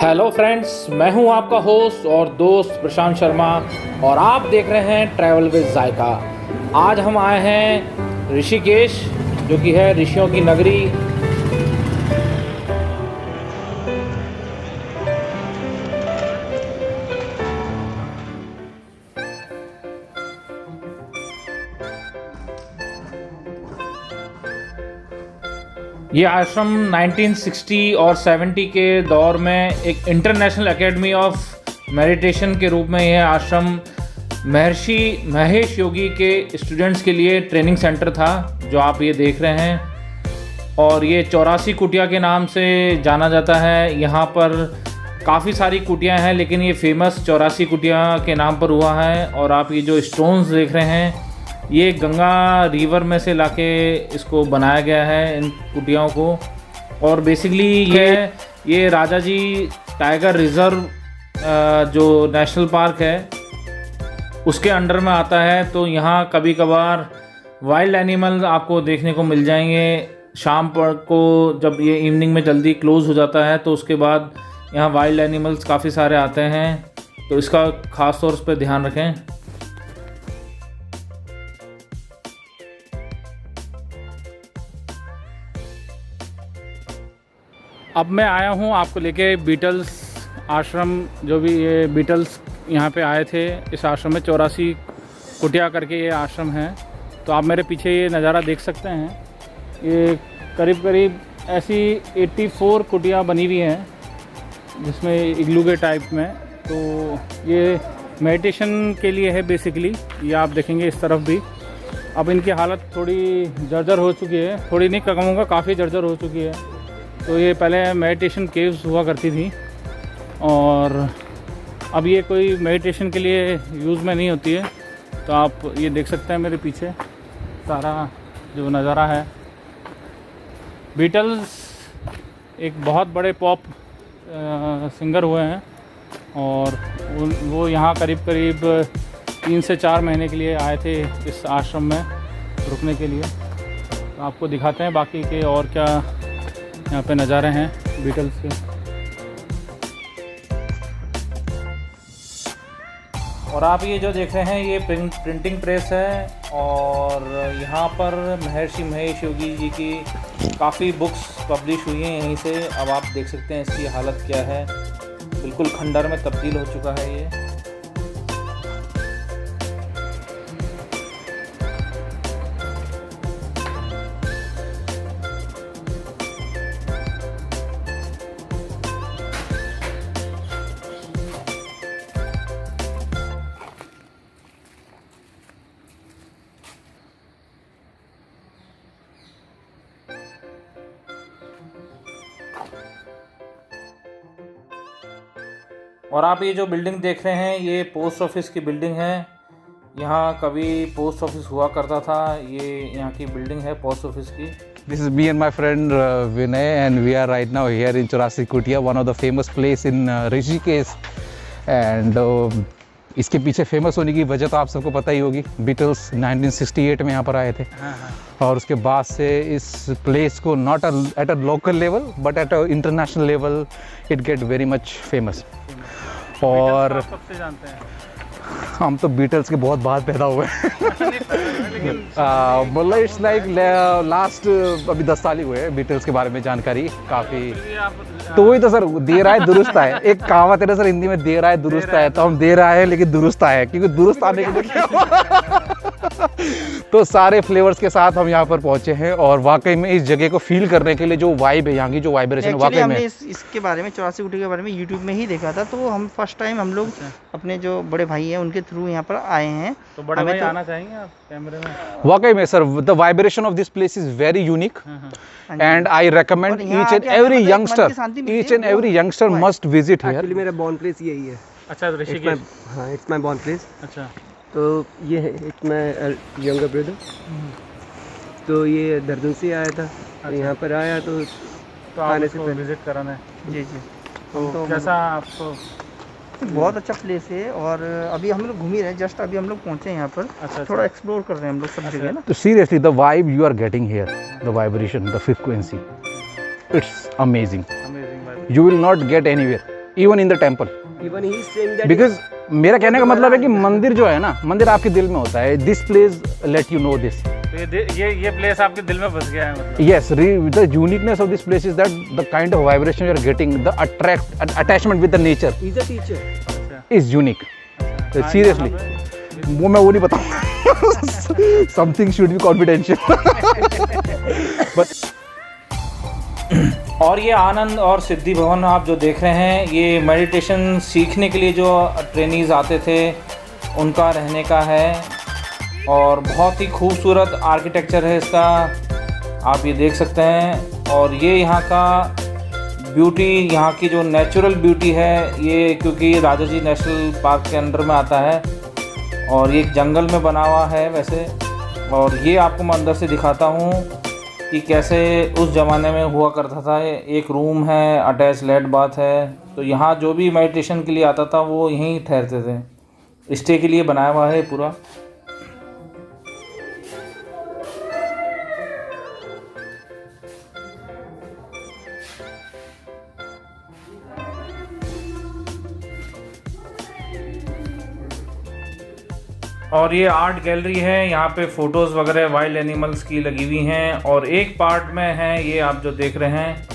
Hello friends, मैं हूं आपका होस्ट और दोस्त प्रशांत शर्मा और आप देख रहे हैं ट्रैवल विद जायका। आज हम आए हैं ऋषिकेश, जो कि है ऋषियों की नगरी। ये आश्रम 1960 और 70 के दौर में एक इंटरनेशनल एकेडमी ऑफ मेडिटेशन के रूप में यह आश्रम महर्षि महेश योगी के स्टूडेंट्स के लिए ट्रेनिंग सेंटर था, जो आप ये देख रहे हैं। और ये 84 कुटिया के नाम से जाना जाता है। यहाँ पर काफ़ी सारी कुटियाँ हैं, लेकिन ये फेमस 84 कुटिया के नाम पर हुआ है। और आप ये जो स्टोन्स देख रहे हैं, ये गंगा रिवर में से लाके इसको बनाया गया है, इन कुटियाओं को। और बेसिकली ये राजा जी टाइगर रिज़र्व जो नेशनल पार्क है उसके अंडर में आता है। तो यहाँ कभी कभार वाइल्ड एनिमल आपको देखने को मिल जाएंगे। शाम पर को जब ये इवनिंग में जल्दी क्लोज़ हो जाता है तो उसके बाद यहाँ वाइल्ड एनिमल्स काफ़ी सारे आते हैं, तो इसका ख़ास तौर पर ध्यान रखें। अब मैं आया हूँ आपको लेके बीटल्स आश्रम, जो भी ये बीटल्स यहाँ पे आए थे इस आश्रम में। 84 कुटिया करके ये आश्रम है। तो आप मेरे पीछे ये नज़ारा देख सकते हैं। ये करीब करीब ऐसी 84 कुटिया बनी हुई हैं, जिसमें इग्लू के टाइप में। तो ये मेडिटेशन के लिए है बेसिकली। ये आप देखेंगे इस तरफ भी। अब इनकी हालत थोड़ी जर्जर हो चुकी है, थोड़ी नहीं कहूँगा, काफ़ी जर्जर हो चुकी है। तो ये पहले मेडिटेशन केव्स हुआ करती थी और अब ये कोई मेडिटेशन के लिए यूज़ में नहीं होती है। तो आप ये देख सकते हैं मेरे पीछे सारा जो नज़ारा है। बीटल्स एक बहुत बड़े पॉप सिंगर हुए हैं और वो यहाँ करीब करीब 3 से 4 महीने के लिए आए थे इस आश्रम में रुकने के लिए। तो आपको दिखाते हैं बाकी के और क्या यहाँ पे नज़ारे हैं बीटल्स के। और आप ये जो देख रहे हैं ये प्रिंटिंग प्रेस है और यहाँ पर महर्षि महेश योगी जी की काफ़ी बुक्स पब्लिश हुई हैं यहीं से। अब आप देख सकते हैं इसकी हालत क्या है, बिल्कुल खंडर में तब्दील हो चुका है ये। और आप ये जो बिल्डिंग देख रहे हैं ये पोस्ट ऑफिस की बिल्डिंग है। यहाँ कभी पोस्ट ऑफिस हुआ करता था। ये यहाँ की बिल्डिंग है पोस्ट ऑफिस की। This is me and my friend Vinay, and we are right now here in 84 Kutia, one of the famous place in Rishikesh. And इसके पीछे फेमस होने की वजह तो आप सबको पता ही होगी। बीटल्स 1968 में यहाँ पर आए थे। और उसके बाद से इस प्लेस को not at a local level but at a international level it get very much famous. और सबसे जानते हैं हम तो बीटल्स के बहुत बाद पैदा हुए हैं। मतलब इट्स लाइक लास्ट अभी 10 साल ही हुए हैं बीटल्स के बारे में जानकारी काफ़ी। तो वही तो सर, दे रहा है दुरुस्त है। एक कहावत है ना सर हिंदी में, दे रहा है दुरुस्त है। तो हम दे रहा है लेकिन दुरुस्त है, क्योंकि दुरुस्त आने के लिए क्या तो सारे फ्लेवर्स के साथ हम यहाँ पर पहुँचे हैं। और वाकई में इस जगह को फील करने के लिए जो वाइब है, यहाँ की जो वाइब्रेशन, वाकई में हमने इसके बारे में 84 कुटिया के बारे में यूट्यूब में ही देखा था। तो हम फर्स्ट टाइम हम लोग अपने जो बड़े भाई हैं उनके थ्रू यहाँ पर आए हैं। तो बड़े भाई आना चाहेंगे आप कैमरे में। वाकई में sir the vibration of this place is very unique and I recommend each and every youngster must visit here. Actually मेरा बॉर्न प्लेस यही है। अच्छा, ऋषिकेश। हाँ, इट्स माय बॉर्न प्लेस। अच्छा, तो ये है इट्स माय यंगर ब्रदर। तो ये देहरादून से आया था। अच्छा। यहाँ पर आया तो आने से पहले विजिट कराना है। जी जी। तो कैसा आपको? बहुत अच्छा प्लेस है और अभी हम लोग घूम ही रहे हैं। जस्ट अभी हम लोग पहुँचे हैं यहाँ पर। अच्छा, थोड़ा एक्सप्लोर कर रहे हैं हम लोग सब जगह ना। तो seriously the vibe you are getting here, the vibration, the frequency, it's amazing. Amazing भाई। You will not get anywhere. Even in the temple, Even he is saying that. Because मेरा कहने का मतलब है कि मंदिर जो है ना, मंदिर आपके दिल में होता है. This place let you know this. ये प्लेस आपके दिल में बस गया है मतलब. Yes, the uniqueness of this place is that the kind of vibration you are getting, the attachment with the nature He's a teacher. is unique. Seriously, वो मैं वो नहीं बताऊँ. Something should be confidential. But और ये आनंद और सिद्धि भवन आप जो देख रहे हैं, ये मेडिटेशन सीखने के लिए जो ट्रेनीज आते थे उनका रहने का है, और बहुत ही खूबसूरत आर्किटेक्चर है इसका, आप ये देख सकते हैं. और ये यहाँ का ब्यूटी, यहाँ की जो नेचुरल ब्यूटी है, ये क्योंकि राजाजी नेशनल पार्क के अंडर में आता है और ये एक जंगल में बना हुआ है वैसे. और ये आपको मैं अंदर से दिखाता हूँ कि कैसे उस ज़माने में हुआ करता था. एक रूम है, अटैच लेट बाथ है, तो यहाँ जो भी मेडिटेशन के लिए आता था वो यहीं ठहरते थे. स्टे के लिए बनाया हुआ है पूरा. और ये आर्ट गैलरी है, यहाँ पे फ़ोटोज़ वगैरह वाइल्ड एनिमल्स की लगी हुई हैं. और एक पार्ट में है ये आप जो देख रहे हैं,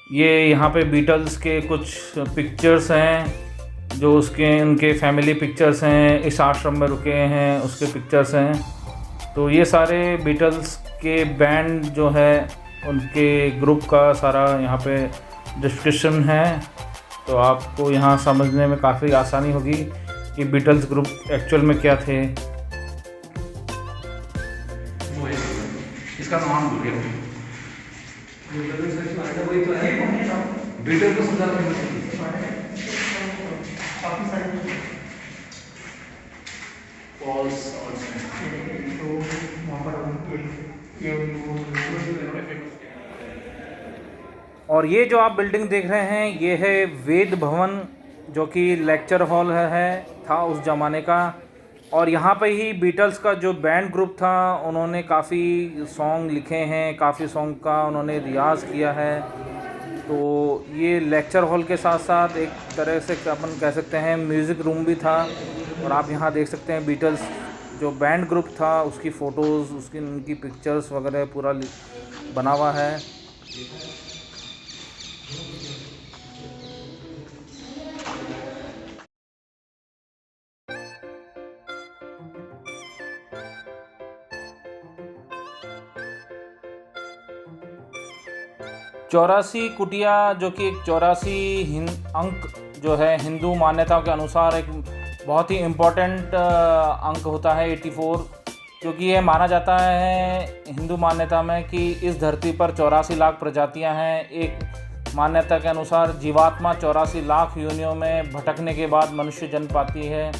ये यहाँ पे बीटल्स के कुछ पिक्चर्स हैं जो उनके फैमिली पिक्चर्स हैं, इस आश्रम में रुके हैं उसके पिक्चर्स हैं. तो ये सारे बीटल्स के बैंड जो है उनके ग्रुप का सारा यहाँ पे डिस्क्रिप्शन है, तो आपको यहाँ समझने में काफ़ी आसानी होगी कि बीटल्स ग्रुप एक्चुअल में क्या थे. इसका नाम भूल गया. बीटल को और ये जो आप बिल्डिंग देख रहे हैं, ये है वेद भवन, जो कि लेक्चर हॉल था उस ज़माने का. और यहाँ पे ही बीटल्स का जो बैंड ग्रुप था उन्होंने काफ़ी सॉन्ग लिखे हैं, काफ़ी सॉन्ग का उन्होंने रियाज़ किया है. तो ये लेक्चर हॉल के साथ साथ एक तरह से अपन कह सकते हैं म्यूज़िक रूम भी था. और आप यहाँ देख सकते हैं बीटल्स जो बैंड ग्रुप था उसकी फ़ोटोज़, उनकी पिक्चर्स वगैरह पूरा बना हुआ है. चौरासी कुटिया, जो कि एक 84 अंक जो है हिंदू मान्यताओं के अनुसार एक बहुत ही इम्पोर्टेंट अंक होता है 84, क्योंकि यह माना जाता है हिंदू मान्यता में कि इस धरती पर 84 लाख प्रजातियां हैं. एक मान्यता के अनुसार जीवात्मा 84 लाख योनियों में भटकने के बाद मनुष्य जन्म पाती है.